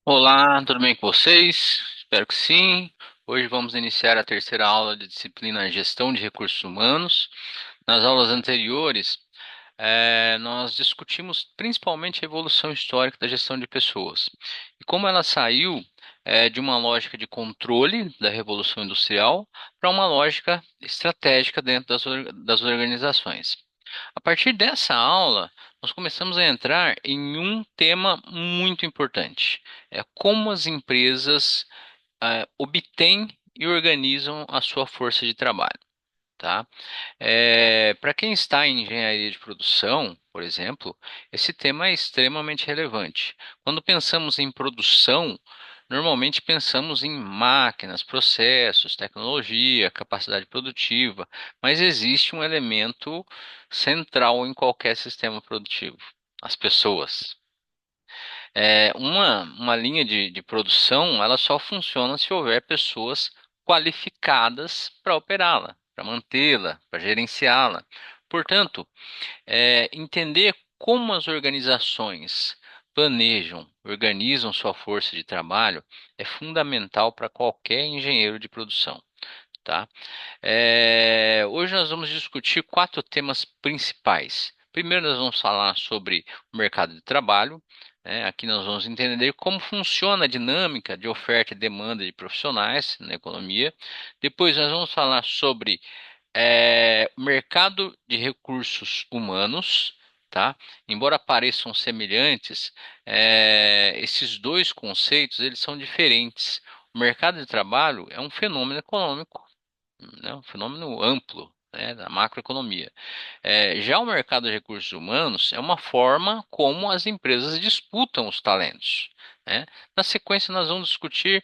Olá, tudo bem com vocês? Espero que sim. Hoje vamos iniciar a terceira aula de disciplina Gestão de Recursos Humanos. Nas aulas anteriores, nós discutimos principalmente a evolução histórica da gestão de pessoas e como ela saiu, de uma lógica de controle da Revolução Industrial para uma lógica estratégica dentro das organizações. A partir dessa aula, nós começamos a entrar em um tema muito importante. É como as empresas obtêm e organizam a sua força de trabalho, tá? Para quem está em engenharia de produção, por exemplo, esse tema é extremamente relevante. Quando pensamos em produção, normalmente pensamos em máquinas, processos, tecnologia, capacidade produtiva, mas existe um elemento central em qualquer sistema produtivo: as pessoas. Uma linha de produção, ela só funciona se houver pessoas qualificadas para operá-la, para mantê-la, para gerenciá-la. Portanto, entender como as organizações planejam, organizam sua força de trabalho é fundamental para qualquer engenheiro de produção, tá? Hoje nós vamos discutir quatro temas principais. Primeiro, nós vamos falar sobre o mercado de trabalho. Aqui nós vamos entender como funciona a dinâmica de oferta e demanda de profissionais na economia. Depois, nós vamos falar sobre o mercado de recursos humanos, tá? Embora pareçam semelhantes, esses dois conceitos eles são diferentes. O mercado de trabalho é um fenômeno econômico, né? Um fenômeno amplo, né, da macroeconomia. Já o mercado de recursos humanos é uma forma como as empresas disputam os talentos, né? Na sequência, nós vamos discutir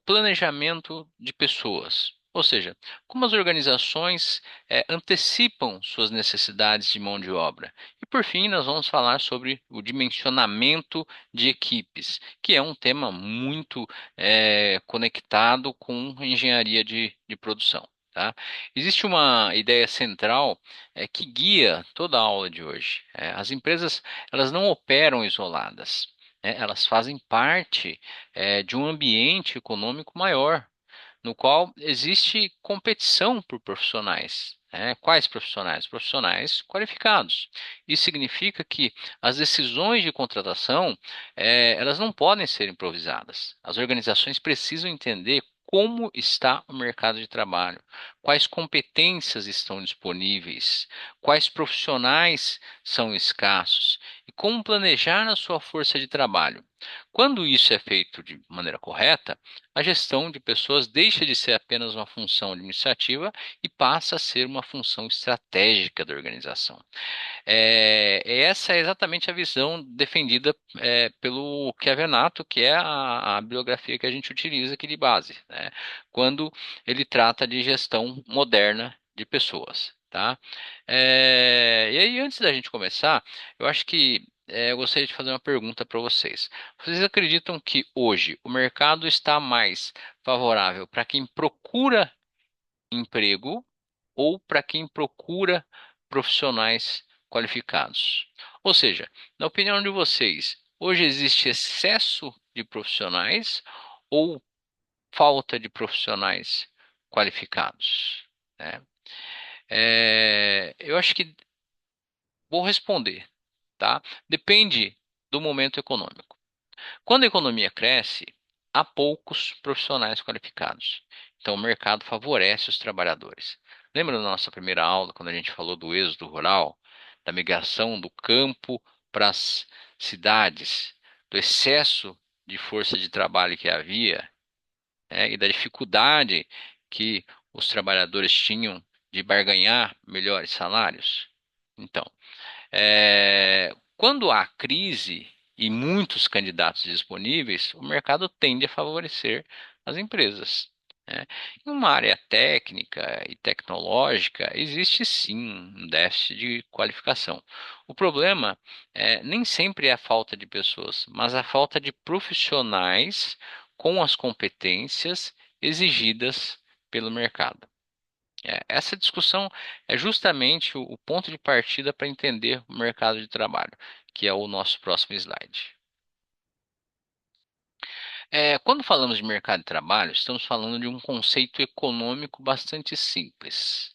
planejamento de pessoas. Ou seja, como as organizações antecipam suas necessidades de mão de obra. E por fim, nós vamos falar sobre o dimensionamento de equipes, que é um tema muito conectado com engenharia de produção. Tá? Existe uma ideia central que guia toda a aula de hoje. As empresas elas não operam isoladas, né? Elas fazem parte de um ambiente econômico maior, no qual existe competição por profissionais. Quais profissionais? Profissionais qualificados. Isso significa que as decisões de contratação, elas não podem ser improvisadas. As organizações precisam entender como está o mercado de trabalho, quais competências estão disponíveis, quais profissionais são escassos e como planejar a sua força de trabalho. Quando isso é feito de maneira correta, a gestão de pessoas deixa de ser apenas uma função administrativa e passa a ser uma função estratégica da organização. Essa é exatamente a visão defendida pelo Chiavenato, que é a bibliografia que a gente utiliza aqui de base, né? Quando ele trata de gestão moderna de pessoas. Tá? E aí, antes da gente começar, eu acho que eu gostaria de fazer uma pergunta para vocês. Vocês acreditam que hoje o mercado está mais favorável para quem procura emprego ou para quem procura profissionais qualificados? Ou seja, na opinião de vocês, hoje existe excesso de profissionais ou falta de profissionais qualificados? Né? Eu acho que vou responder, tá? Depende do momento econômico. Quando a economia cresce, há poucos profissionais qualificados. Então, o mercado favorece os trabalhadores. Lembra da nossa primeira aula, quando a gente falou do êxodo rural, da migração do campo para as cidades, do excesso de força de trabalho que havia, e da dificuldade que os trabalhadores tinham de barganhar melhores salários? Então, quando há crise e muitos candidatos disponíveis, o mercado tende a favorecer as empresas. Né? Em uma área técnica e tecnológica, existe sim um déficit de qualificação. O problema nem sempre é a falta de pessoas, mas a falta de profissionais com as competências exigidas pelo mercado. Essa discussão é justamente o ponto de partida para entender o mercado de trabalho, que é o nosso próximo slide. Quando falamos de mercado de trabalho, estamos falando de um conceito econômico bastante simples,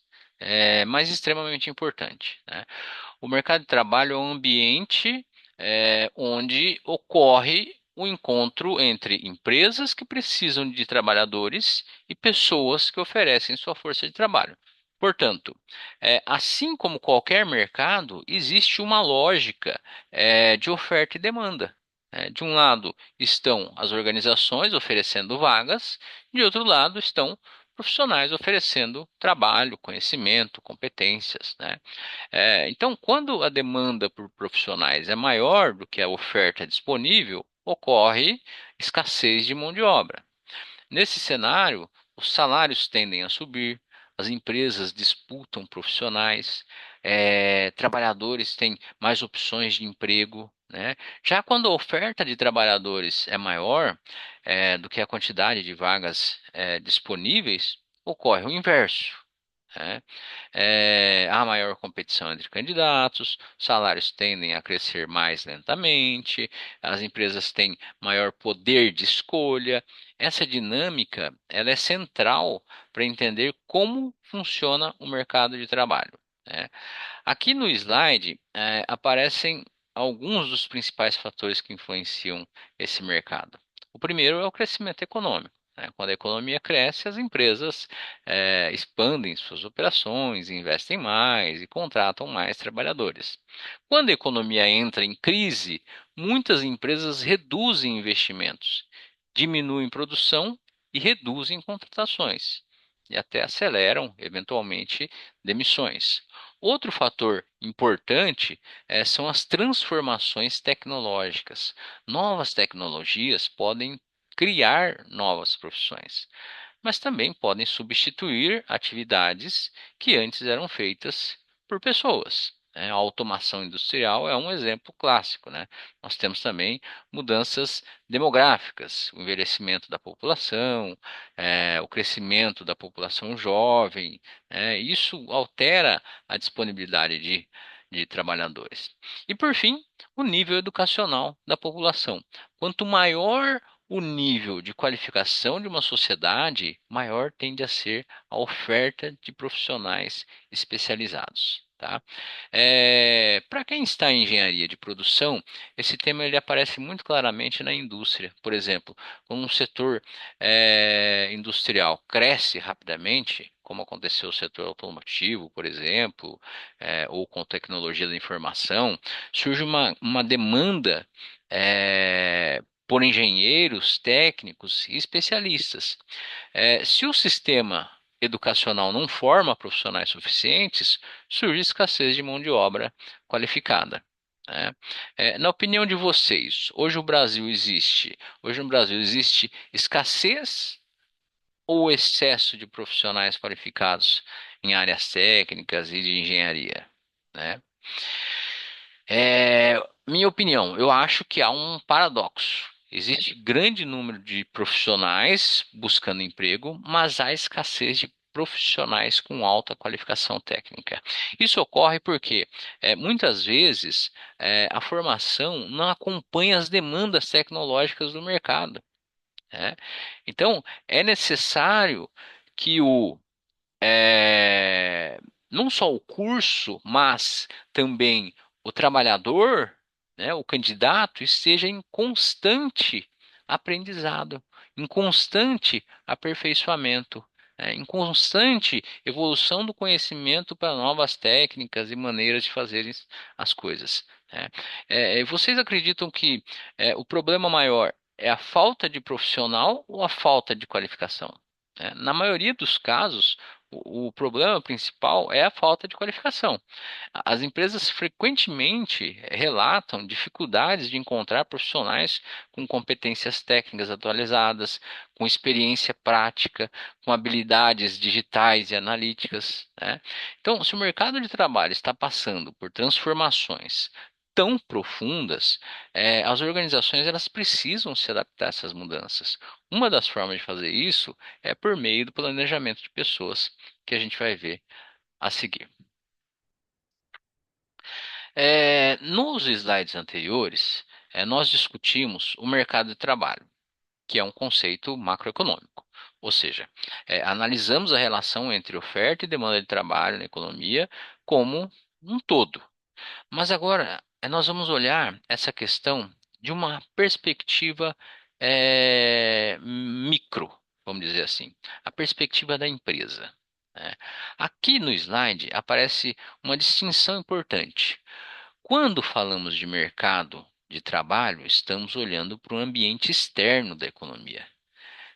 mas extremamente importante, né? O mercado de trabalho é um ambiente onde ocorre o encontro entre empresas que precisam de trabalhadores e pessoas que oferecem sua força de trabalho. Portanto, assim como qualquer mercado, existe uma lógica de oferta e demanda. De um lado estão as organizações oferecendo vagas, de outro lado estão profissionais oferecendo trabalho, conhecimento, competências, né? Então, quando a demanda por profissionais é maior do que a oferta disponível, ocorre escassez de mão de obra. Nesse cenário, os salários tendem a subir, as empresas disputam profissionais, trabalhadores têm mais opções de emprego, né? Já quando a oferta de trabalhadores é maior, do que a quantidade de vagas, disponíveis, ocorre o inverso. Né? Há maior competição entre candidatos, salários tendem a crescer mais lentamente, as empresas têm maior poder de escolha. Essa dinâmica, ela é central para entender como funciona o mercado de trabalho, né? Aqui no slide, aparecem alguns dos principais fatores que influenciam esse mercado. O primeiro é o crescimento econômico, né? Quando a economia cresce, as empresas expandem suas operações, investem mais e contratam mais trabalhadores. Quando a economia entra em crise, muitas empresas reduzem investimentos, diminuem produção e reduzem contratações, e até aceleram, eventualmente, demissões. Outro fator importante são as transformações tecnológicas. Novas tecnologias podem criar novas profissões, mas também podem substituir atividades que antes eram feitas por pessoas, né? A automação industrial é um exemplo clássico, né? Nós temos também mudanças demográficas, o envelhecimento da população, o crescimento da população jovem, né? Isso altera a disponibilidade de trabalhadores. E, por fim, o nível educacional da população. Quanto maior o nível de qualificação de uma sociedade, maior tende a ser a oferta de profissionais especializados. Tá? Para quem está em engenharia de produção, esse tema ele aparece muito claramente na indústria. Por exemplo, quando um setor industrial cresce rapidamente, como aconteceu no setor automotivo, por exemplo, ou com tecnologia da informação, surge uma demanda por engenheiros, técnicos e especialistas. Se o sistema educacional não forma profissionais suficientes, surge escassez de mão de obra qualificada, né? Na opinião de vocês, hoje no Brasil existe escassez ou excesso de profissionais qualificados em áreas técnicas e de engenharia, né? Minha opinião, eu acho que há um paradoxo. Existe grande número de profissionais buscando emprego, mas há escassez de profissionais com alta qualificação técnica. Isso ocorre porque muitas vezes a formação não acompanha as demandas tecnológicas do mercado, né? Então, é necessário que é, não só o curso, mas também o trabalhador, né, o candidato, esteja em constante aprendizado, em constante aperfeiçoamento, em constante evolução do conhecimento para novas técnicas e maneiras de fazer as coisas, né? Vocês acreditam que o problema maior é a falta de profissional ou a falta de qualificação? Na maioria dos casos, o problema principal é a falta de qualificação. As empresas frequentemente relatam dificuldades de encontrar profissionais com competências técnicas atualizadas, com experiência prática, com habilidades digitais e analíticas, né? Então, se o mercado de trabalho está passando por transformações tão profundas, as organizações elas precisam se adaptar a essas mudanças. Uma das formas de fazer isso é por meio do planejamento de pessoas, que a gente vai ver a seguir. Nos slides anteriores, nós discutimos o mercado de trabalho. que é um conceito macroeconômico. Ou seja, analisamos a relação entre oferta e demanda de trabalho na economia como um todo. Mas agora nós vamos olhar essa questão de uma perspectiva micro, vamos dizer assim, a perspectiva da empresa, né? Aqui no slide aparece uma distinção importante. Quando falamos de mercado de trabalho, estamos olhando para o ambiente externo da economia.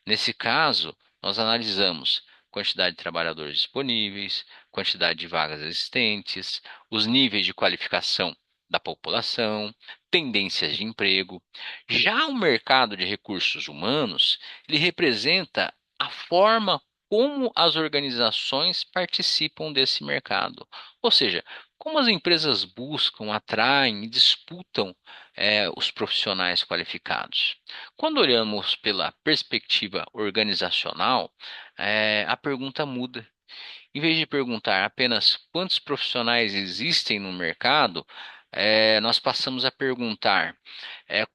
Nesse caso, nós analisamos quantidade de trabalhadores disponíveis, quantidade de vagas existentes, os níveis de qualificação da população, tendências de emprego. Já o mercado de recursos humanos, ele representa a forma como as organizações participam desse mercado. Ou seja, como as empresas buscam, atraem e disputam os profissionais qualificados. Quando olhamos pela perspectiva organizacional, a pergunta muda. Em vez de perguntar apenas quantos profissionais existem no mercado, nós passamos a perguntar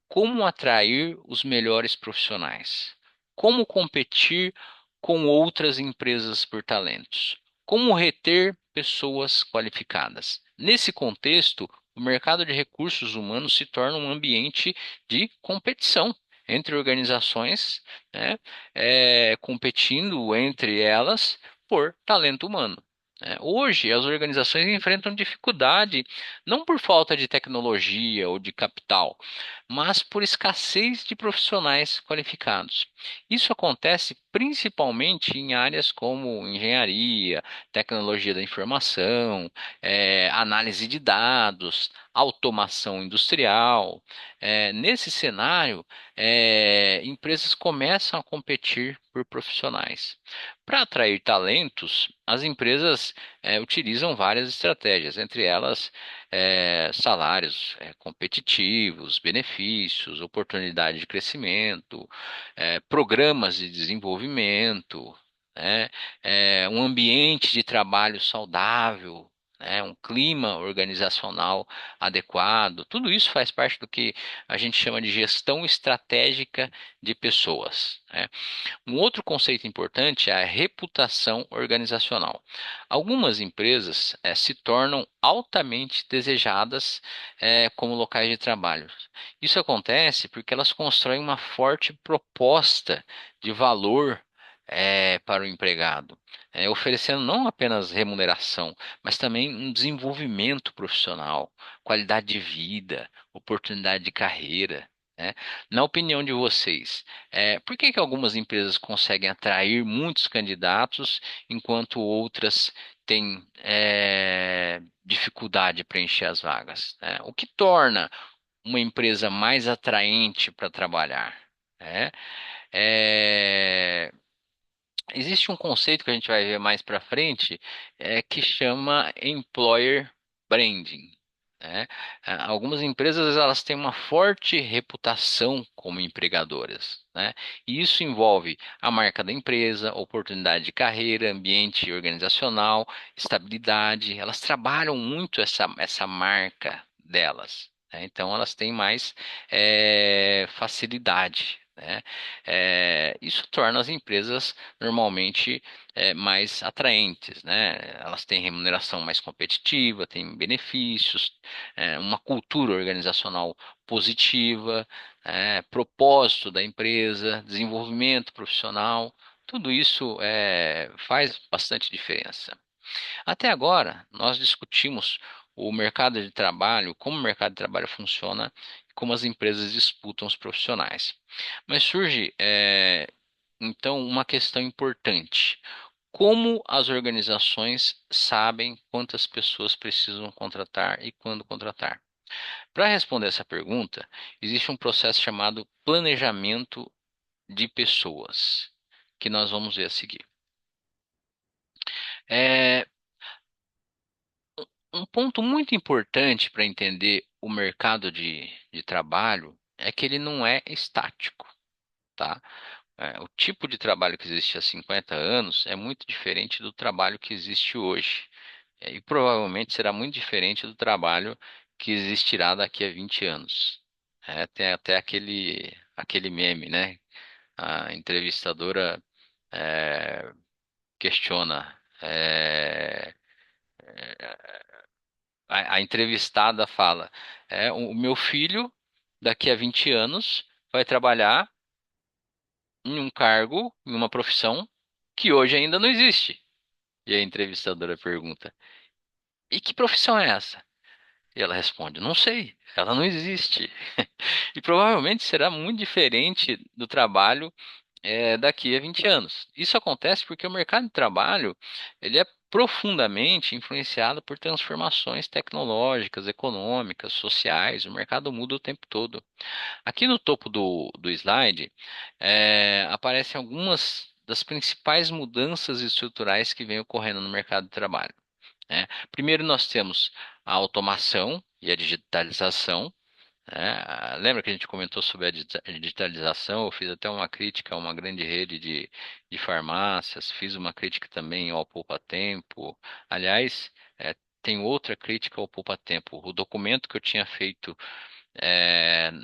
como atrair os melhores profissionais, como competir com outras empresas por talentos, como reter pessoas qualificadas. Nesse contexto, o mercado de recursos humanos se torna um ambiente de competição entre organizações, né, competindo entre elas por talento humano. Hoje, as organizações enfrentam dificuldade não por falta de tecnologia ou de capital, mas por escassez de profissionais qualificados. Isso acontece principalmente em áreas como engenharia, tecnologia da informação, análise de dados, automação industrial. Nesse cenário, empresas começam a competir por profissionais. Para atrair talentos, as empresas utilizam várias estratégias, entre elas salários competitivos, benefícios, oportunidade de crescimento, programas de desenvolvimento, né, um ambiente de trabalho saudável. Um clima organizacional adequado, tudo isso faz parte do que a gente chama de gestão estratégica de pessoas, né? Um outro conceito importante é a reputação organizacional. Algumas empresas se tornam altamente desejadas como locais de trabalho. Isso acontece porque elas constroem uma forte proposta de valor para o empregado, oferecendo não apenas remuneração, mas também um desenvolvimento profissional, qualidade de vida, oportunidade de carreira, né? Na opinião de vocês, por que que algumas empresas conseguem atrair muitos candidatos, enquanto outras têm dificuldade de preencher as vagas, né? O que torna uma empresa mais atraente para trabalhar, né? É, Existe um conceito que a gente vai ver mais para frente, que chama employer branding, né? Algumas empresas elas têm uma forte reputação como empregadoras, né? E isso envolve a marca da empresa, oportunidade de carreira, ambiente organizacional, estabilidade. Elas trabalham muito essa marca delas, né? Então elas têm mais facilidade, né? Isso torna as empresas normalmente mais atraentes, né? Elas têm remuneração mais competitiva, têm benefícios, uma cultura organizacional positiva, propósito da empresa, desenvolvimento profissional, tudo isso faz bastante diferença. Até agora, nós discutimos o mercado de trabalho, como o mercado de trabalho funciona, como as empresas disputam os profissionais. Mas surge, então, uma questão importante. Como as organizações sabem quantas pessoas precisam contratar e quando contratar? Para responder essa pergunta, existe um processo chamado planejamento de pessoas, que nós vamos ver a seguir. É, Um ponto muito importante para entender o mercado de trabalho é que ele não é estático, tá? O tipo de trabalho que existe há 50 anos é muito diferente do trabalho que existe hoje. E provavelmente será muito diferente do trabalho que existirá daqui a 20 anos. Tem até aquele meme, né? A entrevistadora é, questiona. A entrevistada fala: o meu filho, daqui a 20 anos, vai trabalhar em um cargo, em uma profissão que hoje ainda não existe. E a entrevistadora pergunta: e que profissão é essa? E ela responde: não sei, ela não existe. E provavelmente será muito diferente do trabalho daqui a 20 anos. Isso acontece porque o mercado de trabalho ele é profundamente influenciado por transformações tecnológicas, econômicas, sociais. O mercado muda o tempo todo. Aqui no topo do slide aparecem algumas das principais mudanças estruturais que vêm ocorrendo no mercado de trabalho, né? Primeiro, nós temos a automação e a digitalização, né? Lembra que a gente comentou sobre a digitalização? Eu fiz até uma crítica a uma grande rede de farmácias, fiz uma crítica também ao Poupa Tempo. Aliás, tem outra crítica ao Poupa Tempo. O documento que eu tinha feito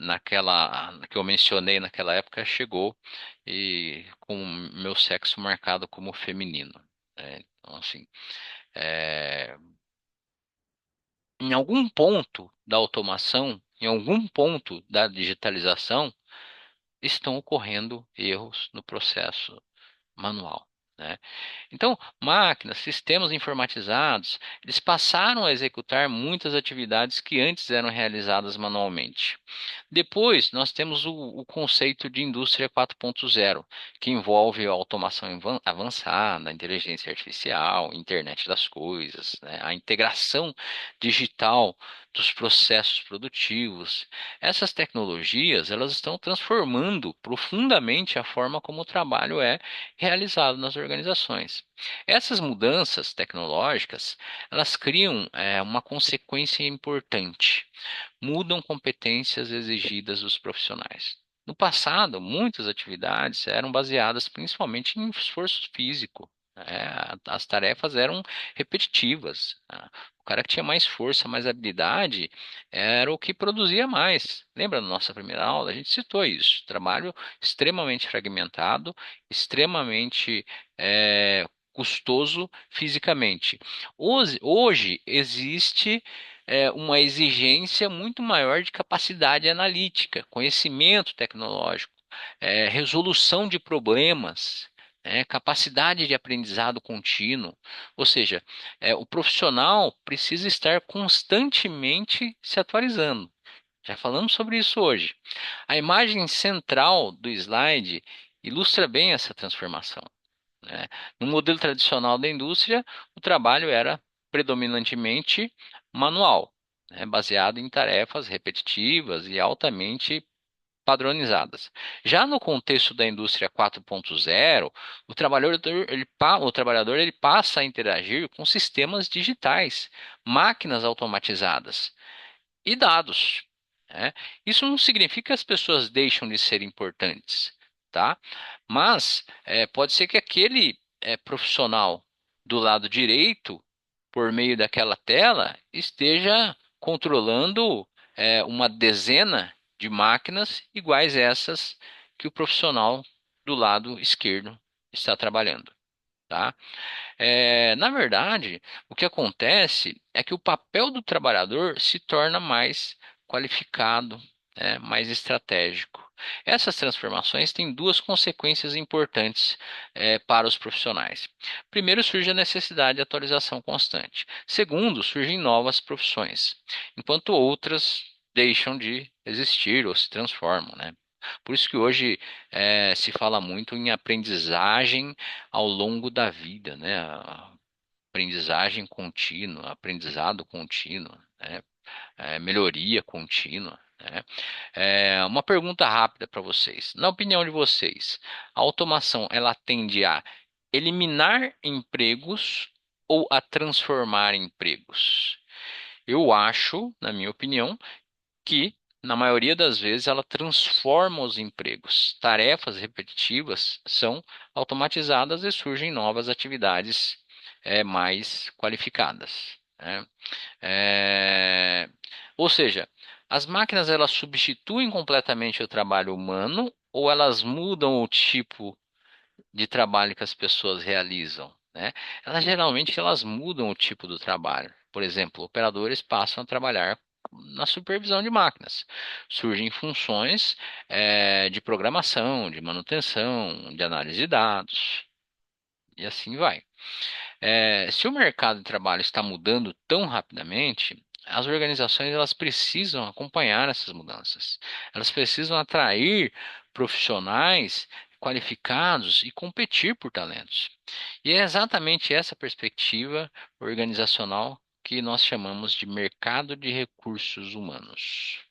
naquela que eu mencionei naquela época chegou e com o meu sexo marcado como feminino. Então, assim, é, em algum ponto da automação, em algum ponto da digitalização, estão ocorrendo erros no processo manual, né? Então, máquinas, sistemas informatizados, eles passaram a executar muitas atividades que antes eram realizadas manualmente. Depois, nós temos o conceito de indústria 4.0, que envolve a automação avançada, a inteligência artificial, internet das coisas, né, a integração digital dos processos produtivos. Essas tecnologias, elas estão transformando profundamente a forma como o trabalho é realizado nas organizações. Essas mudanças tecnológicas, elas criam uma consequência importante, mudam competências exigidas dos profissionais. No passado, muitas atividades eram baseadas principalmente em esforço físico. As tarefas eram repetitivas. O cara que tinha mais força, mais habilidade, era o que produzia mais. Lembra da nossa primeira aula? A gente citou isso. Trabalho extremamente fragmentado, extremamente custoso fisicamente. Hoje existe uma exigência muito maior de capacidade analítica, conhecimento tecnológico, resolução de problemas, capacidade de aprendizado contínuo. Ou seja, o profissional precisa estar constantemente se atualizando. Já falamos sobre isso hoje. A imagem central do slide ilustra bem essa transformação, né? No modelo tradicional da indústria, o trabalho era predominantemente manual, né, baseado em tarefas repetitivas e altamente padronizadas. Já no contexto da indústria 4.0, o trabalhador ele passa a interagir com sistemas digitais, máquinas automatizadas e dados, né? Isso não significa que as pessoas deixam de ser importantes, tá? Mas pode ser que aquele profissional do lado direito, por meio daquela tela, esteja controlando uma dezena de máquinas iguais essas que o profissional do lado esquerdo está trabalhando. Tá? Na verdade, o que acontece é que o papel do trabalhador se torna mais qualificado, mais estratégico. Essas transformações têm duas consequências importantes, para os profissionais. Primeiro, surge a necessidade de atualização constante. Segundo, surgem novas profissões, enquanto outras deixam de existir ou se transformam, né? Por isso que hoje se fala muito em aprendizagem ao longo da vida, né? A aprendizagem contínua, aprendizado contínuo, né? Melhoria contínua, né? Uma pergunta rápida para vocês. Na opinião de vocês, a automação ela tende a eliminar empregos ou a transformar empregos? Eu acho, na minha opinião, que, na maioria das vezes, ela transforma os empregos. Tarefas repetitivas são automatizadas e surgem novas atividades mais qualificadas, né? É, Ou seja, as máquinas elas substituem completamente o trabalho humano ou elas mudam o tipo de trabalho que as pessoas realizam, né? Elas geralmente mudam o tipo do trabalho. Por exemplo, operadores passam a trabalhar na supervisão de máquinas. Surgem funções de programação, de manutenção, de análise de dados, e assim vai. Se o mercado de trabalho está mudando tão rapidamente, as organizações elas precisam acompanhar essas mudanças. Elas precisam atrair profissionais qualificados e competir por talentos. E é exatamente essa perspectiva organizacional que nós chamamos de mercado de recursos humanos.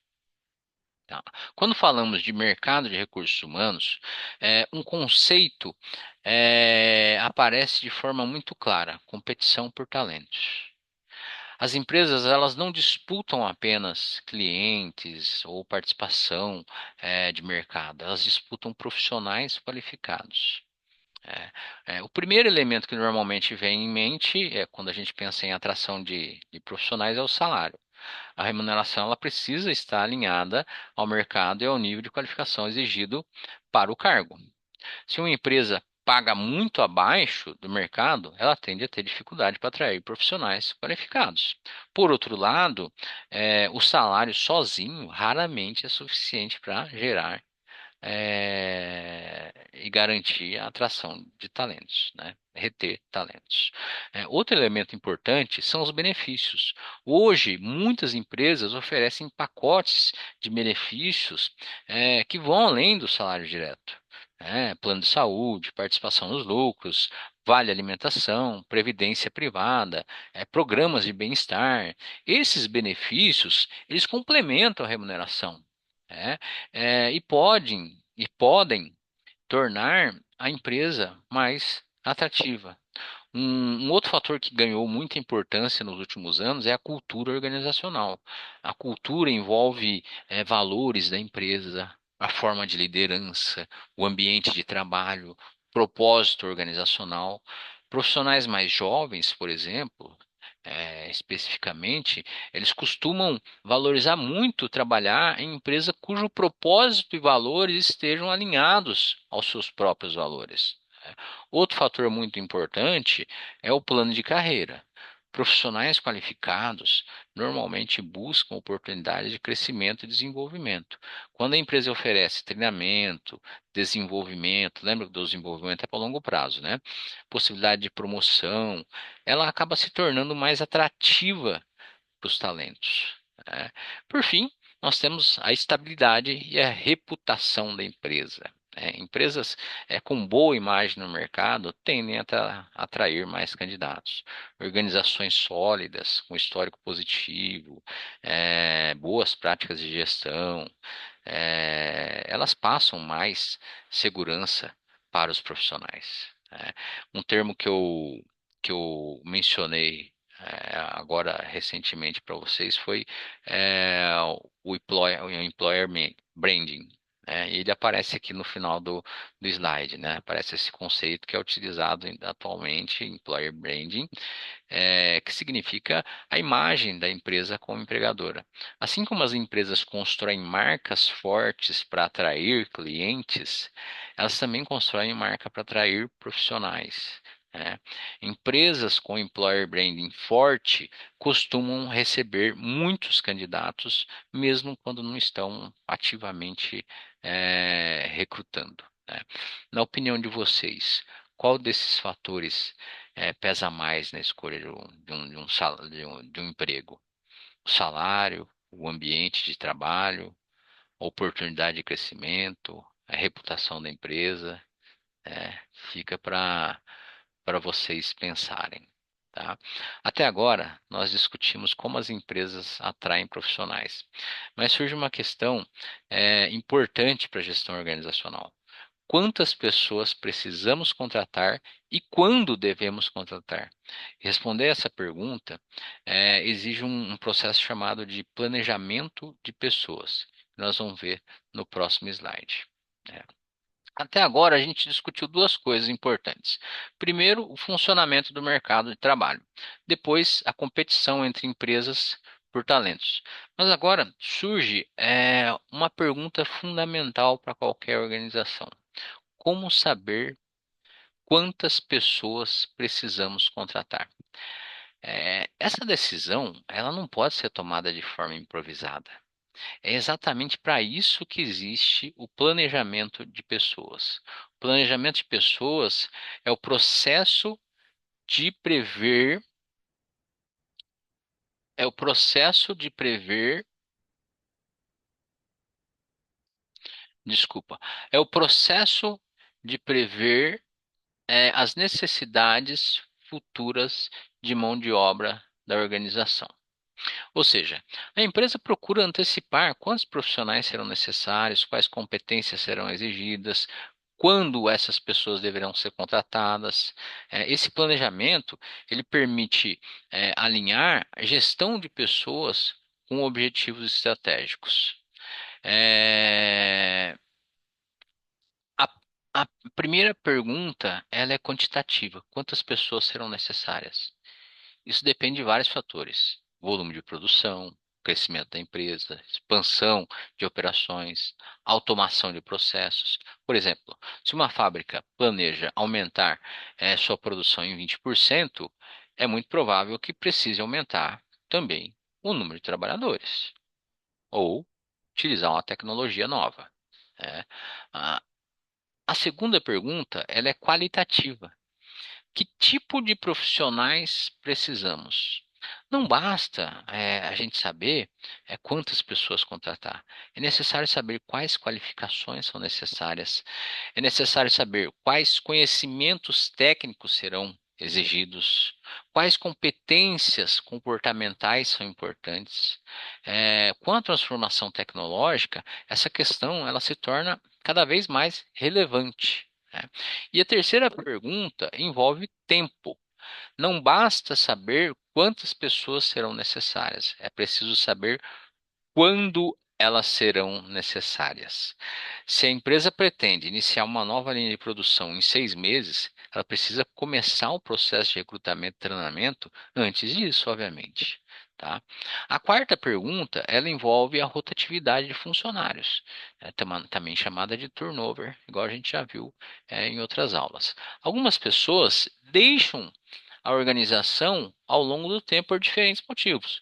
Tá? Quando falamos de mercado de recursos humanos, um conceito aparece de forma muito clara: competição por talentos. As empresas elas não disputam apenas clientes ou participação de mercado, elas disputam profissionais qualificados. O primeiro elemento que normalmente vem em mente quando a gente pensa em atração de profissionais é o salário. A remuneração ela precisa estar alinhada ao mercado e ao nível de qualificação exigido para o cargo. Se uma empresa paga muito abaixo do mercado, ela tende a ter dificuldade para atrair profissionais qualificados. Por outro lado, o salário sozinho raramente é suficiente para gerar e garantir a atração de talentos, né? Reter talentos. Outro elemento importante são os benefícios. Hoje, muitas empresas oferecem pacotes de benefícios que vão além do salário direto. Plano de saúde, participação nos lucros, vale alimentação, previdência privada, programas de bem-estar. Esses benefícios, eles complementam a remuneração. né? E podem tornar a empresa mais atrativa. Um outro fator que ganhou muita importância nos últimos anos é a cultura organizacional. A cultura envolve valores da empresa, a forma de liderança, o ambiente de trabalho, propósito organizacional. Profissionais mais jovens, por exemplo, especificamente, eles costumam valorizar muito trabalhar em empresa cujo propósito e valores estejam alinhados aos seus próprios valores. Outro fator muito importante é o plano de carreira. Profissionais qualificados normalmente buscam oportunidades de crescimento e desenvolvimento. Quando a empresa oferece treinamento, desenvolvimento, lembra que o desenvolvimento é para longo prazo, né? Possibilidade de promoção, ela acaba se tornando mais atrativa para os talentos. né? Por fim, nós temos a estabilidade e a reputação da empresa. Empresas com boa imagem no mercado tendem a atrair mais candidatos. Organizações sólidas, com histórico positivo, boas práticas de gestão, elas passam mais segurança para os profissionais. Um termo que eu mencionei agora recentemente para vocês foi é, o employer branding. E ele aparece aqui no final do slide, né? Aparece esse conceito que é utilizado atualmente, employer branding, que significa a imagem da empresa como empregadora. Assim como as empresas constroem marcas fortes para atrair clientes, elas também constroem marca para atrair profissionais. né? Empresas com employer branding forte costumam receber muitos candidatos, mesmo quando não estão ativamente recrutando. Na opinião de vocês, qual desses fatores pesa mais na escolha de um emprego? O salário, o ambiente de trabalho, a oportunidade de crescimento, a reputação da empresa? Fica para vocês pensarem. Tá? Até agora, nós discutimos como as empresas atraem profissionais, mas surge uma questão importante para a gestão organizacional. Quantas pessoas precisamos contratar e quando devemos contratar? Responder essa pergunta exige um processo chamado de planejamento de pessoas. Nós vamos ver no próximo slide. né? Até agora, a gente discutiu duas coisas importantes. Primeiro, o funcionamento do mercado de trabalho. Depois, a competição entre empresas por talentos. Mas agora surge uma pergunta fundamental para qualquer organização: como saber quantas pessoas precisamos contratar? Essa decisão, ela não pode ser tomada de forma improvisada. É exatamente para isso que existe o planejamento de pessoas. O planejamento de pessoas é o processo de prever, é o processo de prever, desculpa, é o processo de prever as necessidades futuras de mão de obra da organização. Ou seja, a empresa procura antecipar quantos profissionais serão necessários, quais competências serão exigidas, quando essas pessoas deverão ser contratadas. Esse planejamento ele permite alinhar a gestão de pessoas com objetivos estratégicos. É, a, a primeira pergunta ela é quantitativa: quantas pessoas serão necessárias? Isso depende de vários fatores: volume de produção, crescimento da empresa, expansão de operações, automação de processos. Por exemplo, se uma fábrica planeja aumentar sua produção em 20%, é muito provável que precise aumentar também o número de trabalhadores ou utilizar uma tecnologia nova. né? A, a segunda pergunta ela é qualitativa: que tipo de profissionais precisamos? Não basta a gente saber quantas pessoas contratar. É necessário saber quais qualificações são necessárias. É necessário saber quais conhecimentos técnicos serão exigidos, quais competências comportamentais são importantes. Com a transformação tecnológica, essa questão ela se torna cada vez mais relevante. né? E a terceira pergunta envolve tempo. Não basta saber quantas pessoas serão necessárias, é preciso saber quando elas serão necessárias. Se a empresa pretende iniciar uma nova linha de produção em 6 meses, ela precisa começar o processo de recrutamento e treinamento antes disso, obviamente. Tá? A quarta pergunta, ela envolve a rotatividade de funcionários, também chamada de turnover, igual a gente já viu em outras aulas. Algumas pessoas deixam a organização ao longo do tempo por diferentes motivos: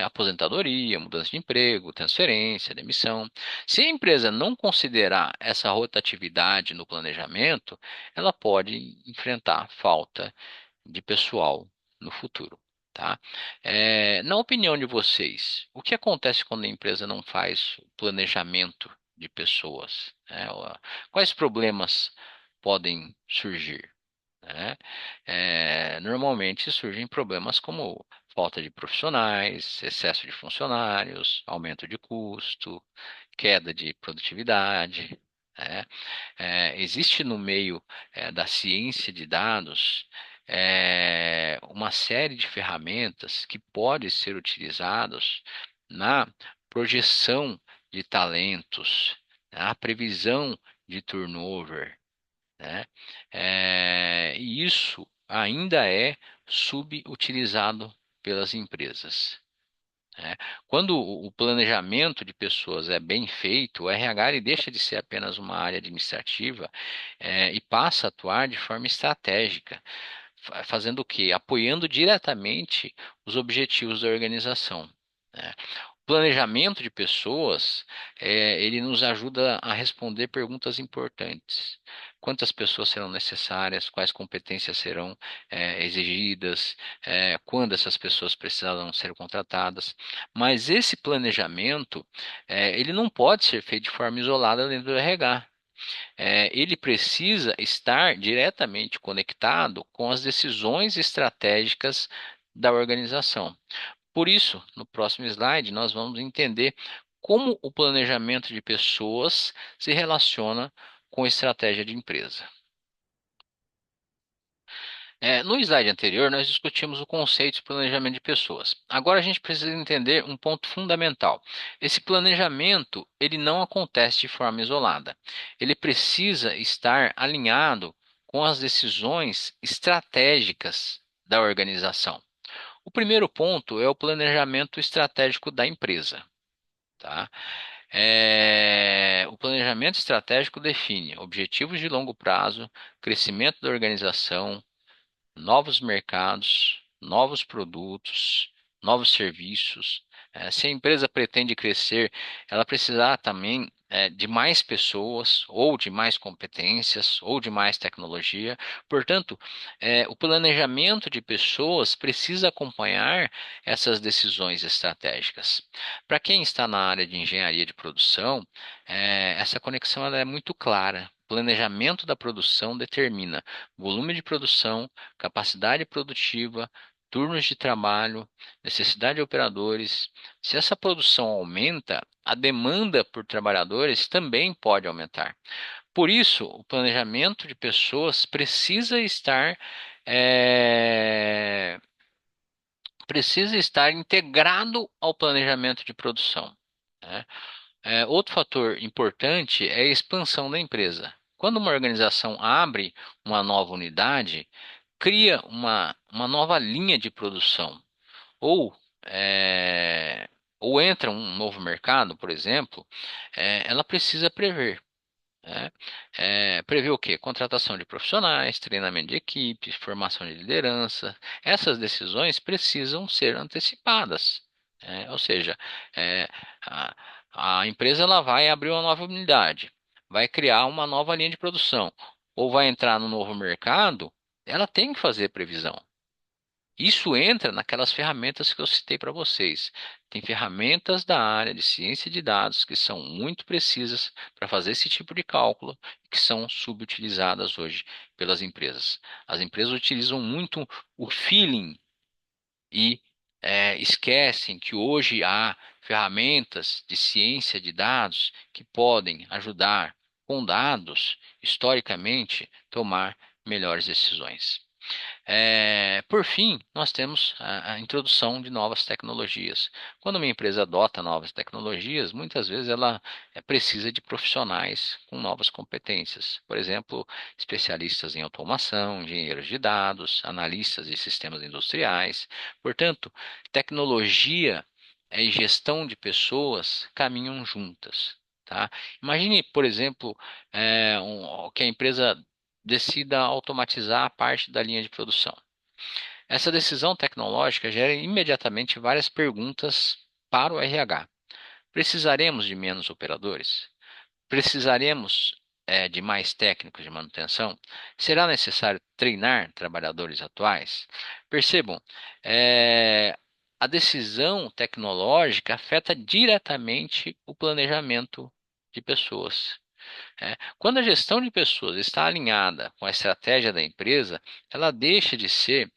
aposentadoria, mudança de emprego, transferência, demissão. Se a empresa não considerar essa rotatividade no planejamento, ela pode enfrentar falta de pessoal no futuro. Tá? Na opinião de vocês, o que acontece quando a empresa não faz o planejamento de pessoas? Quais problemas podem surgir? né? Normalmente surgem problemas como falta de profissionais, excesso de funcionários, aumento de custo, queda de produtividade. né? Existe no meio da ciência de dados uma série de ferramentas que podem ser utilizadas na projeção de talentos, na previsão de turnover, né? E isso ainda é subutilizado pelas empresas. né? Quando o planejamento de pessoas é bem feito, o RH ele deixa de ser apenas uma área administrativa e passa a atuar de forma estratégica, fazendo o quê? Apoiando diretamente os objetivos da organização. né? Planejamento de pessoas, ele nos ajuda a responder perguntas importantes. Quantas pessoas serão necessárias? Quais competências serão exigidas? Quando essas pessoas precisarão ser contratadas? Mas esse planejamento, ele não pode ser feito de forma isolada dentro do RH. Ele precisa estar diretamente conectado com as decisões estratégicas da organização. Por isso, no próximo slide, nós vamos entender como o planejamento de pessoas se relaciona com a estratégia de empresa. No slide anterior, nós discutimos o conceito de planejamento de pessoas. Agora a gente precisa entender um ponto fundamental. Esse planejamento, ele não acontece de forma isolada. Ele precisa estar alinhado com as decisões estratégicas da organização. O primeiro ponto é o planejamento estratégico da empresa, tá? O planejamento estratégico define objetivos de longo prazo, crescimento da organização, novos mercados, novos produtos, novos serviços. Se a empresa pretende crescer, ela precisará também de mais pessoas, ou de mais competências, ou de mais tecnologia. Portanto, o planejamento de pessoas precisa acompanhar essas decisões estratégicas. Para quem está na área de engenharia de produção, essa conexão ela é muito clara. O planejamento da produção determina volume de produção, capacidade produtiva, turnos de trabalho, necessidade de operadores. Se essa produção aumenta, a demanda por trabalhadores também pode aumentar. Por isso, o planejamento de pessoas eh, precisa estar integrado ao planejamento de produção, né? Outro fator importante é a expansão da empresa. Quando uma organização abre uma nova unidade, cria uma nova linha de produção ou, é, ou entra um novo mercado, por exemplo, ela precisa prever. Né? Prever o quê? Contratação de profissionais, treinamento de equipes, formação de liderança. Essas decisões precisam ser antecipadas. Ou seja, é, a, a empresa ela vai abrir uma nova unidade, vai criar uma nova linha de produção, ou vai entrar no novo mercado, ela tem que fazer previsão. Isso entra naquelas ferramentas que eu citei para vocês. Tem ferramentas da área de ciência de dados que são muito precisas para fazer esse tipo de cálculo e que são subutilizadas hoje pelas empresas. As empresas utilizam muito o feeling e esquecem que hoje há ferramentas de ciência de dados que podem ajudar, com dados, historicamente, tomar melhores decisões. Por fim, nós temos a introdução de novas tecnologias. Quando uma empresa adota novas tecnologias, muitas vezes ela precisa de profissionais com novas competências. Por exemplo, especialistas em automação, engenheiros de dados, analistas de sistemas industriais. Portanto, tecnologia e gestão de pessoas caminham juntas. Tá? Imagine, por exemplo, que a empresa decida automatizar a parte da linha de produção. Essa decisão tecnológica gera imediatamente várias perguntas para o RH. Precisaremos de menos operadores? Precisaremos de mais técnicos de manutenção? Será necessário treinar trabalhadores atuais? Percebam, a decisão tecnológica afeta diretamente o planejamento de pessoas. Quando a gestão de pessoas está alinhada com a estratégia da empresa, ela deixa de ser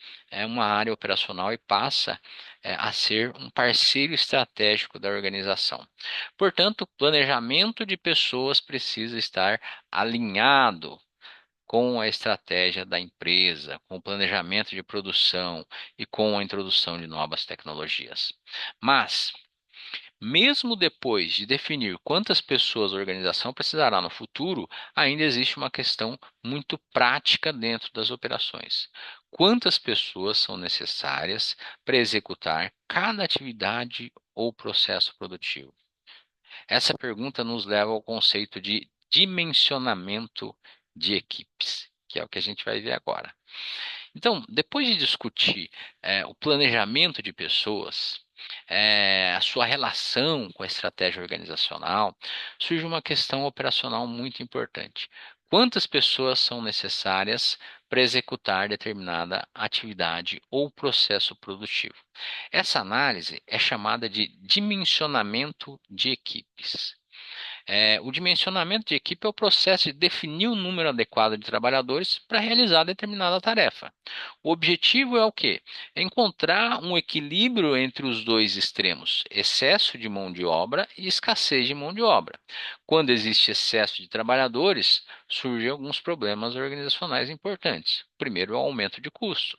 uma área operacional e passa a ser um parceiro estratégico da organização. Portanto, o planejamento de pessoas precisa estar alinhado com a estratégia da empresa, com o planejamento de produção e com a introdução de novas tecnologias. Mas mesmo depois de definir quantas pessoas a organização precisará no futuro, ainda existe uma questão muito prática dentro das operações. Quantas pessoas são necessárias para executar cada atividade ou processo produtivo? Essa pergunta nos leva ao conceito de dimensionamento de equipes, que é o que a gente vai ver agora. Então, depois de discutir o planejamento de pessoas, a sua relação com a estratégia organizacional, surge uma questão operacional muito importante. Quantas pessoas são necessárias para executar determinada atividade ou processo produtivo? Essa análise é chamada de dimensionamento de equipes. O dimensionamento de equipe é o processo de definir o número adequado de trabalhadores para realizar determinada tarefa. O objetivo é o quê? É encontrar um equilíbrio entre os dois extremos, excesso de mão de obra e escassez de mão de obra. Quando existe excesso de trabalhadores, surgem alguns problemas organizacionais importantes. Primeiro, é o aumento de custo.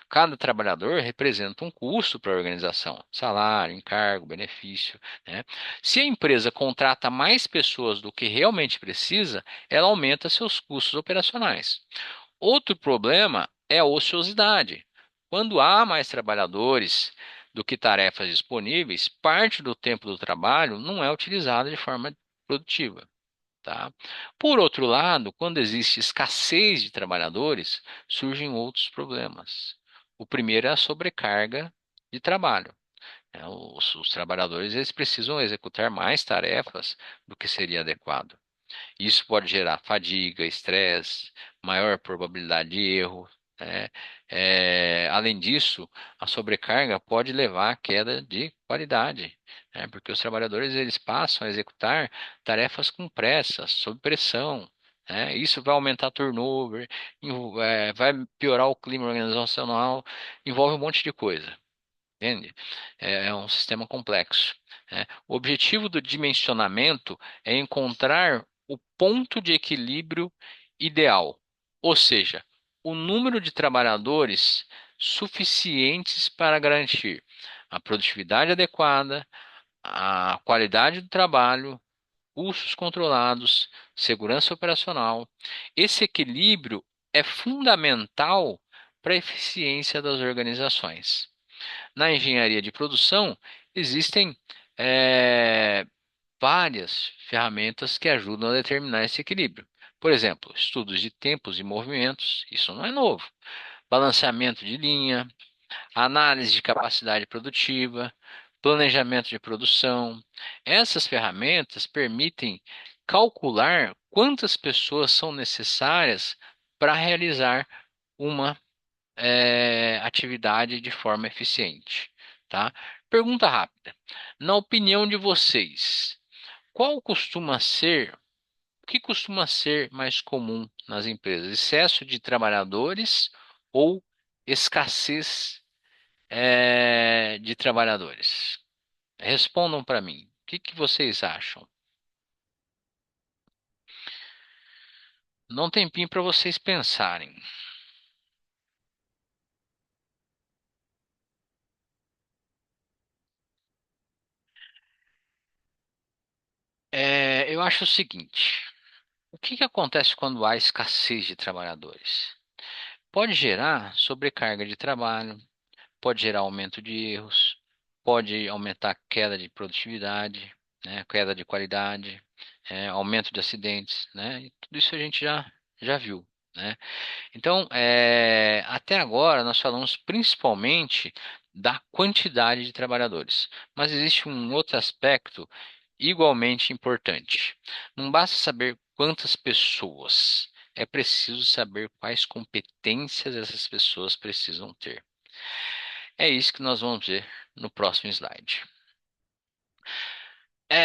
Cada trabalhador representa um custo para a organização, salário, encargo, benefício, né? Se a empresa contrata mais pessoas do que realmente precisa, ela aumenta seus custos operacionais. Outro problema é a ociosidade. Quando há mais trabalhadores do que tarefas disponíveis, parte do tempo do trabalho não é utilizado de forma produtiva. Tá? Por outro lado, quando existe escassez de trabalhadores, surgem outros problemas. O primeiro é a sobrecarga de trabalho. Os trabalhadores eles precisam executar mais tarefas do que seria adequado. Isso pode gerar fadiga, estresse, maior probabilidade de erro, né? Além disso, a sobrecarga pode levar à queda de qualidade, né? Porque os trabalhadores eles passam a executar tarefas com pressa, sob pressão, né? Isso vai aumentar turnover, vai piorar o clima organizacional, envolve um monte de coisa. Entende? É um sistema complexo, né? O objetivo do dimensionamento é encontrar o ponto de equilíbrio ideal, ou seja, o número de trabalhadores suficientes para garantir a produtividade adequada, a qualidade do trabalho, custos controlados, segurança operacional. Esse equilíbrio é fundamental para a eficiência das organizações. Na engenharia de produção, existem eh, várias ferramentas que ajudam a determinar esse equilíbrio. Por exemplo, estudos de tempos e movimentos, isso não é novo. Balanceamento de linha, análise de capacidade produtiva, planejamento de produção. Essas ferramentas permitem calcular quantas pessoas são necessárias para realizar uma atividade de forma eficiente, tá? Pergunta rápida. Na opinião de vocês, o que costuma ser mais comum nas empresas? Excesso de trabalhadores ou escassez, de trabalhadores? Respondam para mim. O que que vocês acham? Não tem tempinho para vocês pensarem. Eu acho o seguinte: o que que acontece quando há escassez de trabalhadores? Pode gerar sobrecarga de trabalho, pode gerar aumento de erros, pode aumentar a queda de produtividade, né, queda de qualidade, aumento de acidentes, né, e tudo isso a gente já viu, né? Então, até agora nós falamos principalmente da quantidade de trabalhadores, mas existe um outro aspecto igualmente importante. Não basta saber quantas pessoas, é preciso saber quais competências essas pessoas precisam ter. É isso que nós vamos ver no próximo slide.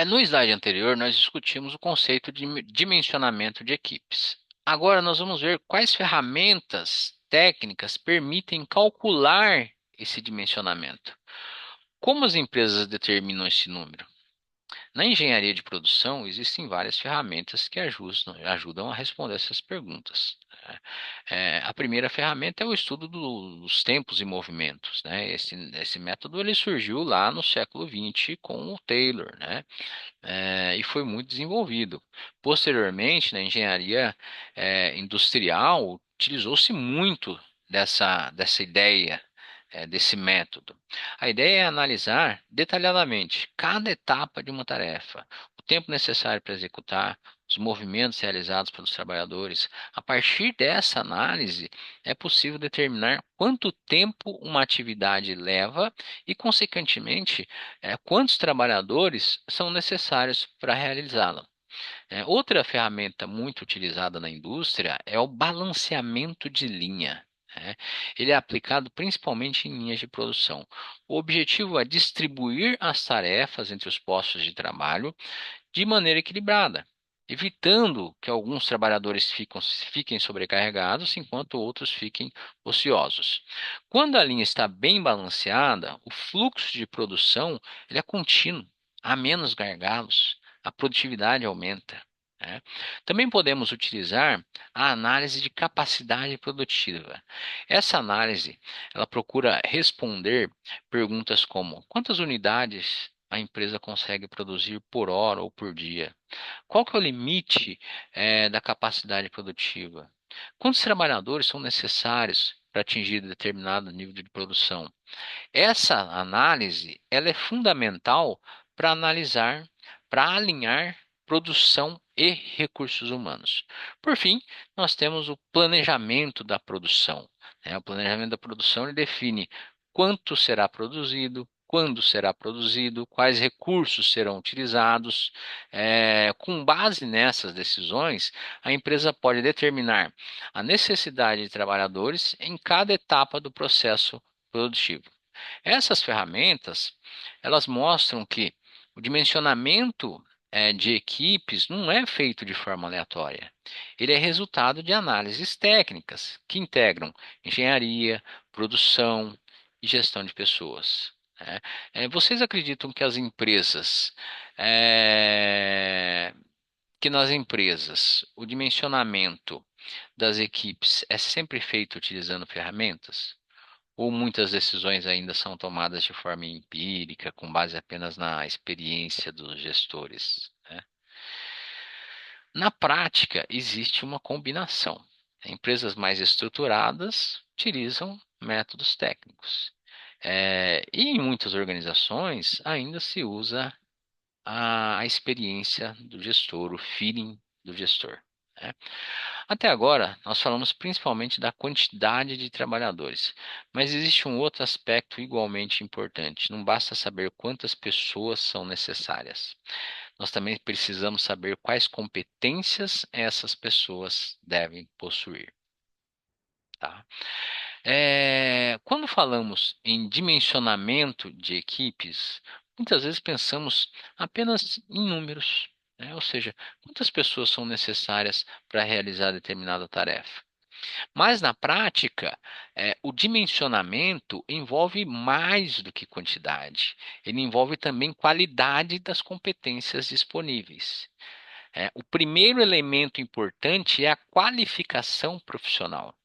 No slide anterior, nós discutimos o conceito de dimensionamento de equipes. Agora, nós vamos ver quais ferramentas técnicas permitem calcular esse dimensionamento. Como as empresas determinam esse número? Na engenharia de produção, existem várias ferramentas que ajudam a responder essas perguntas, né? A primeira ferramenta é o estudo dos tempos e movimentos, né? Esse método ele surgiu lá no século XX com o Taylor, né? E foi muito desenvolvido. Posteriormente, na engenharia industrial, utilizou-se muito dessa ideia, desse método. A ideia é analisar detalhadamente cada etapa de uma tarefa, o tempo necessário para executar, os movimentos realizados pelos trabalhadores. A partir dessa análise, é possível determinar quanto tempo uma atividade leva e, consequentemente, quantos trabalhadores são necessários para realizá-la. Outra ferramenta muito utilizada na indústria é o balanceamento de linha, né? Ele é aplicado principalmente em linhas de produção. O objetivo é distribuir as tarefas entre os postos de trabalho de maneira equilibrada, evitando que alguns trabalhadores fiquem sobrecarregados enquanto outros fiquem ociosos. Quando a linha está bem balanceada, o fluxo de produção ele é contínuo, há menos gargalos, a produtividade aumenta, né? Também podemos utilizar a análise de capacidade produtiva. Essa análise ela procura responder perguntas como: quantas unidades a empresa consegue produzir por hora ou por dia? Qual que é o limite, da capacidade produtiva? Quantos trabalhadores são necessários para atingir determinado nível de produção. Essa análise, ela é fundamental para analisar, para alinhar produção e recursos humanos. Por fim, nós temos o planejamento da produção, né? O planejamento da produção ele define quanto será produzido, quando será produzido, quais recursos serão utilizados. Com base nessas decisões, a empresa pode determinar a necessidade de trabalhadores em cada etapa do processo produtivo. Essas ferramentas, elas mostram que o dimensionamento de equipes não é feito de forma aleatória. Ele é resultado de análises técnicas que integram engenharia, produção e gestão de pessoas, né? Vocês acreditam que as empresas, é, que nas empresas o dimensionamento das equipes é sempre feito utilizando ferramentas? Ou muitas decisões ainda são tomadas de forma empírica, com base apenas na experiência dos gestores, né? Na prática, existe uma combinação. Empresas mais estruturadas utilizam métodos técnicos. E em muitas organizações ainda se usa a experiência do gestor, o feeling do gestor, né? Até agora, nós falamos principalmente da quantidade de trabalhadores, mas existe um outro aspecto igualmente importante. Não basta saber quantas pessoas são necessárias. Nós também precisamos saber quais competências essas pessoas devem possuir, tá? Quando falamos em dimensionamento de equipes, muitas vezes pensamos apenas em números, né? Ou seja, quantas pessoas são necessárias para realizar determinada tarefa. Mas na prática, o dimensionamento envolve mais do que quantidade. Ele envolve também qualidade das competências disponíveis. O primeiro elemento importante é a qualificação profissional.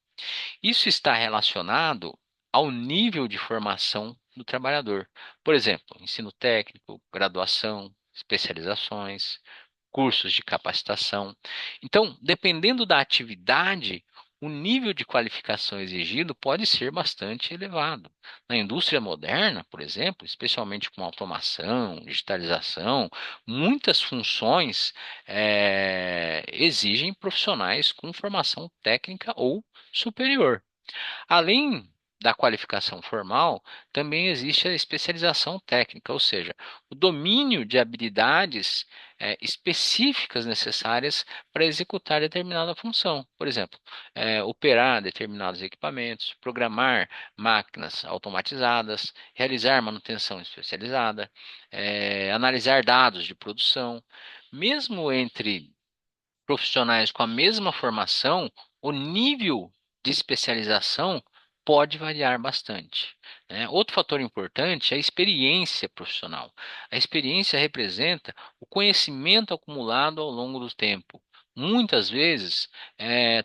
Isso está relacionado ao nível de formação do trabalhador. Por exemplo, ensino técnico, graduação, especializações, cursos de capacitação. Então, dependendo da atividade, o nível de qualificação exigido pode ser bastante elevado. Na indústria moderna, por exemplo, especialmente com automação, digitalização, muitas funções exigem profissionais com formação técnica ou superior. Além da qualificação formal, também existe a especialização técnica, ou seja, o domínio de habilidades específicas necessárias para executar determinada função. Por exemplo, operar determinados equipamentos, programar máquinas automatizadas, realizar manutenção especializada, analisar dados de produção. Mesmo entre profissionais com a mesma formação, o nível de especialização pode variar bastante, né? Outro fator importante é a experiência profissional. A experiência representa o conhecimento acumulado ao longo do tempo. Muitas vezes,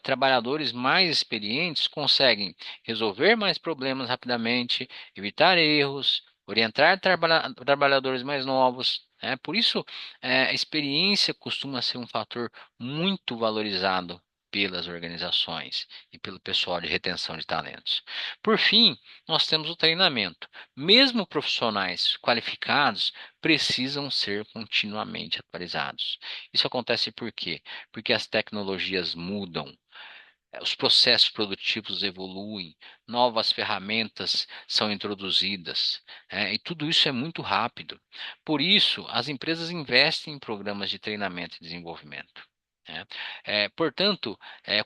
trabalhadores mais experientes conseguem resolver mais problemas rapidamente, evitar erros, orientar trabalhadores mais novos, né? Por isso, a experiência costuma ser um fator muito valorizado pelas organizações e pelo pessoal de retenção de talentos. Por fim, nós temos o treinamento. Mesmo profissionais qualificados precisam ser continuamente atualizados. Isso acontece por quê? Porque as tecnologias mudam. Os processos produtivos evoluem, novas ferramentas são introduzidas, e tudo isso é muito rápido. Por isso, as empresas investem em programas de treinamento e desenvolvimento, né? Portanto,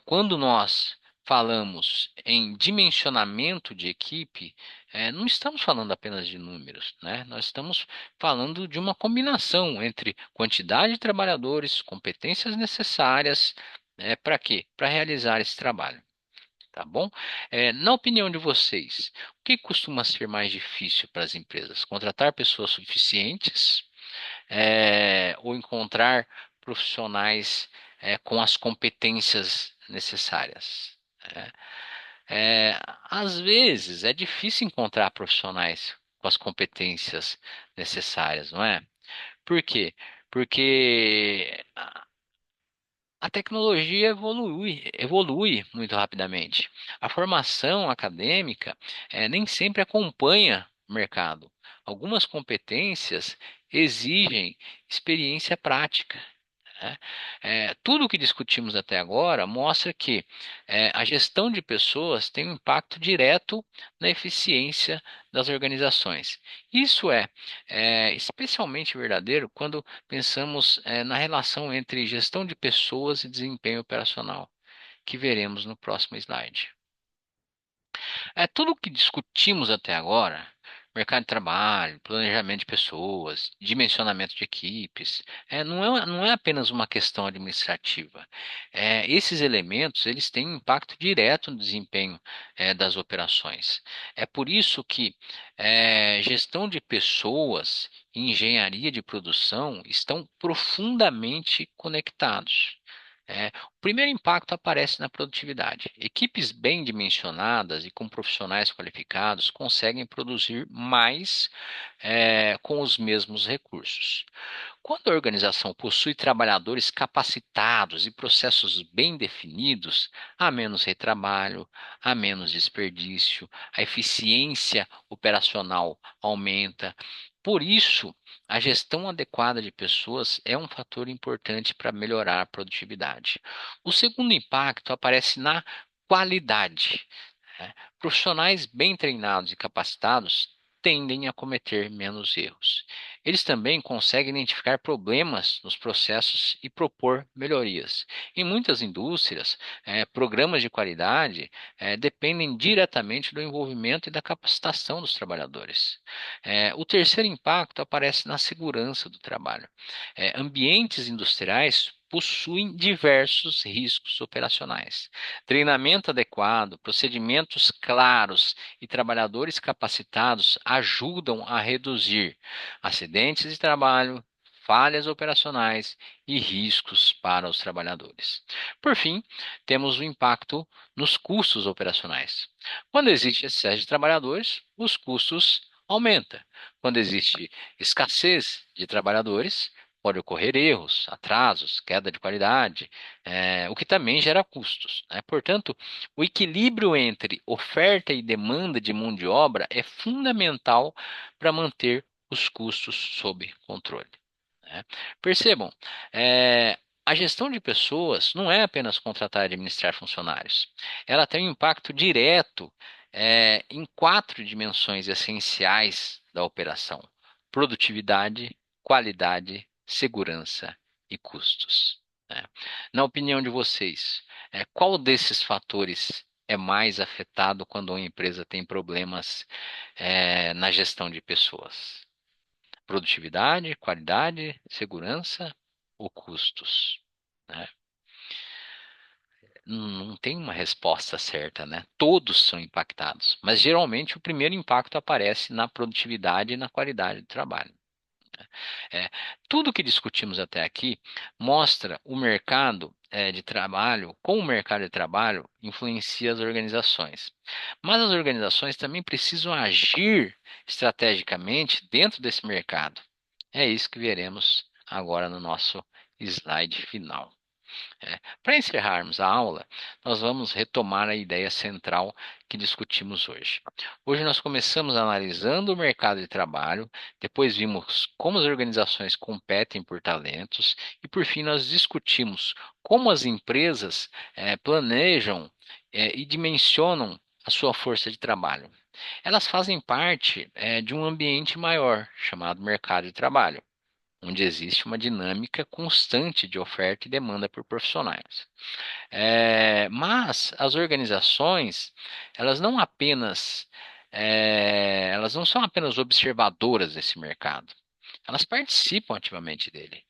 quando nós falamos em dimensionamento de equipe, não estamos falando apenas de números, né? Nós estamos falando de uma combinação entre quantidade de trabalhadores, competências necessárias, para quê? Para realizar esse trabalho, tá bom? Na opinião de vocês, o que costuma ser mais difícil para as empresas? Contratar pessoas suficientes, ou encontrar profissionais com as competências necessárias? É, Às vezes é difícil encontrar profissionais com as competências necessárias, não é? Por quê? Porque A tecnologia evolui muito rapidamente. A formação acadêmica nem sempre acompanha o mercado. Algumas competências exigem experiência prática, né? Tudo o que discutimos até agora mostra que a gestão de pessoas tem um impacto direto na eficiência das organizações. Isso especialmente verdadeiro quando pensamos na relação entre gestão de pessoas e desempenho operacional, que veremos no próximo slide. Tudo o que discutimos até agora, mercado de trabalho, planejamento de pessoas, dimensionamento de equipes, não é apenas uma questão administrativa. Esses elementos eles têm um impacto direto no desempenho das operações. É por isso que gestão de pessoas e engenharia de produção estão profundamente conectados. O primeiro impacto aparece na produtividade. Equipes bem dimensionadas e com profissionais qualificados conseguem produzir mais com os mesmos recursos. Quando a organização possui trabalhadores capacitados e processos bem definidos, há menos retrabalho, há menos desperdício, a eficiência operacional aumenta. Por isso, a gestão adequada de pessoas é um fator importante para melhorar a produtividade. O segundo impacto aparece na qualidade. Profissionais bem treinados e capacitados tendem a cometer menos erros. Eles também conseguem identificar problemas nos processos e propor melhorias. Em muitas indústrias, programas de qualidade dependem diretamente do envolvimento e da capacitação dos trabalhadores. O terceiro impacto aparece na segurança do trabalho. Ambientes industriais possuem diversos riscos operacionais. Treinamento adequado, procedimentos claros e trabalhadores capacitados ajudam a reduzir acidentes de trabalho, falhas operacionais e riscos para os trabalhadores. Por fim, temos o impacto nos custos operacionais. Quando existe excesso de trabalhadores, os custos aumentam. Quando existe escassez de trabalhadores, pode ocorrer erros, atrasos, queda de qualidade, o que também gera custos, né? Portanto, o equilíbrio entre oferta e demanda de mão de obra é fundamental para manter os custos sob controle, né? Percebam, a gestão de pessoas não é apenas contratar e administrar funcionários. Ela tem um impacto direto, em quatro dimensões essenciais da operação: produtividade, qualidade, segurança e custos, né? Na opinião de vocês, qual desses fatores é mais afetado quando uma empresa tem problemas, na gestão de pessoas? Produtividade, qualidade, segurança ou custos, né? Não tem uma resposta certa, né? Todos são impactados, mas geralmente o primeiro impacto aparece na produtividade e na qualidade do trabalho. É, tudo que discutimos até aqui mostra o mercado de trabalho, como o mercado de trabalho influencia as organizações. Mas as organizações também precisam agir estrategicamente dentro desse mercado. É isso que veremos agora no nosso slide final. Para encerrarmos a aula, nós vamos retomar a ideia central que discutimos hoje. Hoje nós começamos analisando o mercado de trabalho, depois vimos como as organizações competem por talentos e, por fim, nós discutimos como as empresas planejam e dimensionam a sua força de trabalho. Elas fazem parte de um ambiente maior, chamado mercado de trabalho, onde existe uma dinâmica constante de oferta e demanda por profissionais. Mas as organizações, elas não apenas, elas não são apenas observadoras desse mercado, elas participam ativamente dele.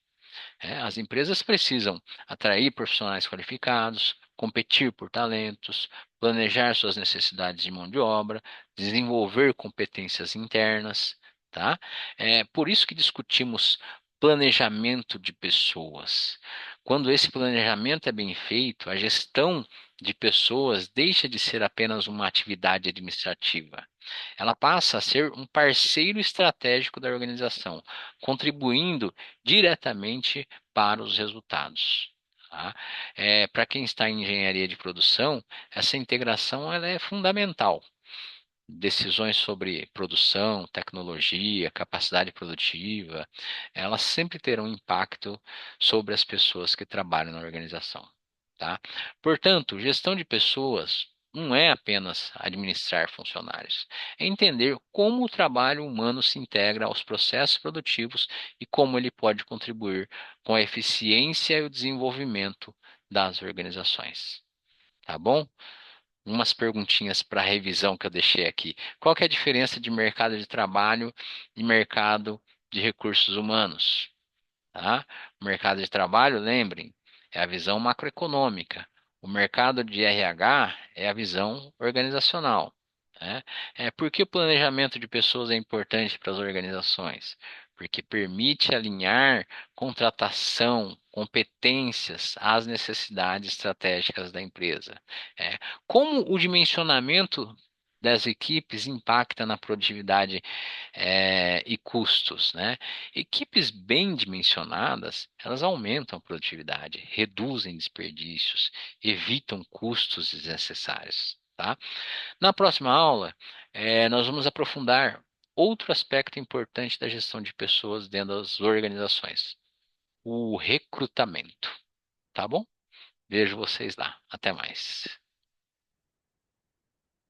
As empresas precisam atrair profissionais qualificados, competir por talentos, planejar suas necessidades de mão de obra, desenvolver competências internas, tá? É por isso que discutimos planejamento de pessoas. Quando esse planejamento é bem feito, a gestão de pessoas deixa de ser apenas uma atividade administrativa. Ela passa a ser um parceiro estratégico da organização, contribuindo diretamente para os resultados. Tá? Para quem está em engenharia de produção, essa integração ela é fundamental. Decisões sobre produção, tecnologia, capacidade produtiva, elas sempre terão impacto sobre as pessoas que trabalham na organização, tá? Portanto, gestão de pessoas não é apenas administrar funcionários, é entender como o trabalho humano se integra aos processos produtivos e como ele pode contribuir com a eficiência e o desenvolvimento das organizações, tá bom? Umas perguntinhas para revisão que eu deixei aqui. Qual que é a diferença de mercado de trabalho e mercado de recursos humanos? Tá? O mercado de trabalho, lembrem, é a visão macroeconômica. O mercado de RH é a visão organizacional. Né? Por que o planejamento de pessoas é importante para as organizações? Porque permite alinhar contratação, competências às necessidades estratégicas da empresa. Como o dimensionamento das equipes impacta na produtividade e custos, né? Equipes bem dimensionadas, elas aumentam a produtividade, reduzem desperdícios, evitam custos desnecessários, tá? Na próxima aula, nós vamos aprofundar outro aspecto importante da gestão de pessoas dentro das organizações, o recrutamento, tá bom? Vejo vocês lá. Até mais.